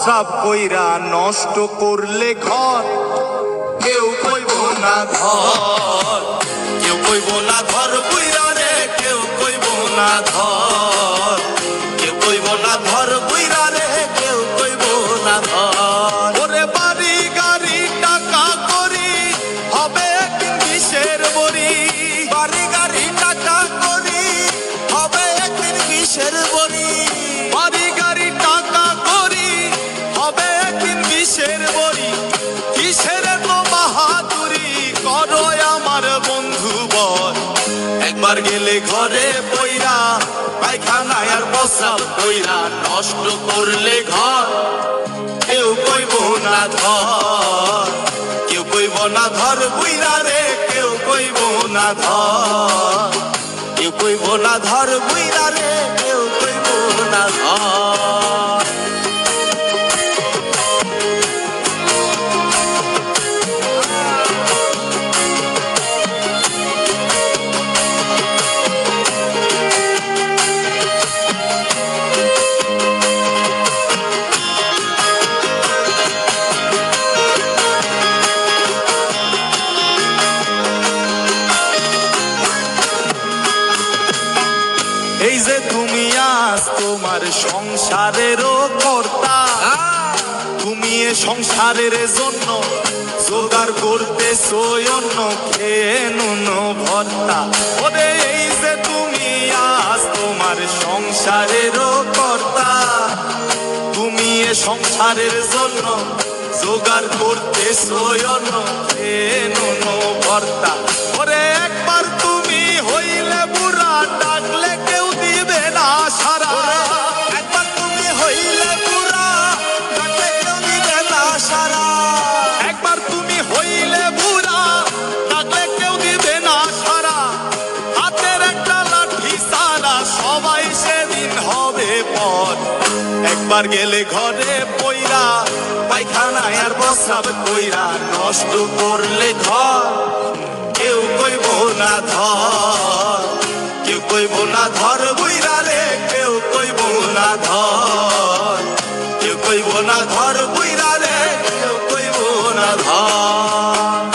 প্রস্রাব কইরা নষ্ট করলে ঘর, কেউ কইব না ধর, কেউ কইব না ধর বুইরা রে, কেউ কইব না ধর, কেউ কইব না ধর বুইরা রে, কেউ কইব না ধর। ওরে বাড়ি গাড়ি টাকা করি হবে একদিন বিষের বড়ি, বাড়ি গাড়ি টাকা করি হবে একদিন বিষের বড়ি, বাড়ি গাড়ি টাকা করি হবে একদিন বিষের বড়ি। কিসের তো বাহাদুরি করো আমার বন্ধু বল, একবার গেলে ঘরে বইরা পায়খানায় আর প্রস্রাব কইরা নষ্ট করলে ঘর, কেউ কইব না ধর, কেউ কইব না ধর বুইরা রে, কেউ কইব না ধর, কেউ কইব না ধর বুইরা রে, কেউ কইব না ধর। এই যে তুমি আজ তোমার সংসারেরও কর্তা, তুমি এ সংসারের জন্য জোগাড় করতেছো অন্য খেয়ে নুন ভর্তা। ওরে এই যে তুমি আজ তোমার সংসারেরও কর্তা, তুমি এ সংসারের জন্য জোগাড় করতেছো অন্য খেয়ে নুন ভর্তা। ওরে একবার তুমি হইলে বুড়া ডাকলে কেউ দিবে না সারা, একবার তুমি হইলে বুড়া ডাকলে কেউ দিবে না সারা, একবার তুমি হইলে বুড়া ডাকলে কেউ দিবে না সারা। হাতের একটা লাঠি সারা সবাই সেদিন হবে পর, একবার গেলে ঘরে পইরা পায়খানায় আর প্রস্রাব কইরা নষ্ট করলে ঘর, কেউ কইব না ধর, কেউ কইব না ধর বুইরা রে, কেউ কইব না ধর, কেউ কইব না ধর বুইরা রে, কেউ কইব না ধর।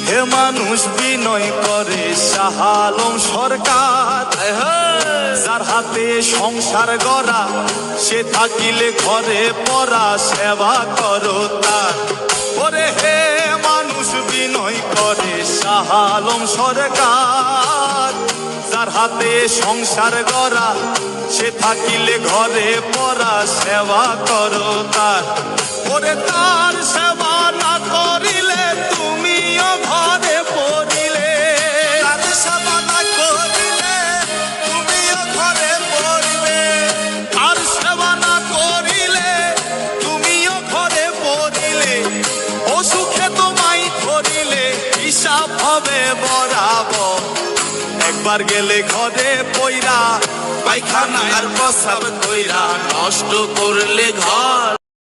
হে মানুষ বিনয় করে শাহ আলম সরকার, যার হাতে সংসার গড়া সে থাকিলে ঘরে পড়া সেবা করো তার। ওরে হে মানুষ বিনয় করে শাহ আলম সরকার, যার হাতে সংসার গড়া সে থাকিলে ঘরে পড়া সেবা করো তার। ওরে তার সেবা না করিলে তুমিও ঘরে পড়িলে, তার সেবা না করিলে তুমিও ঘরে পড়িবে, তার সেবা না করিলে তুমিও ঘরে পড়িলে, অসুখে তোমায় ধরিলে হিসাব হবে বরাবর। একবার গেলে ঘরে পইরা পায়খানা আর প্রস্রাব কইরা নষ্ট করলে ঘর,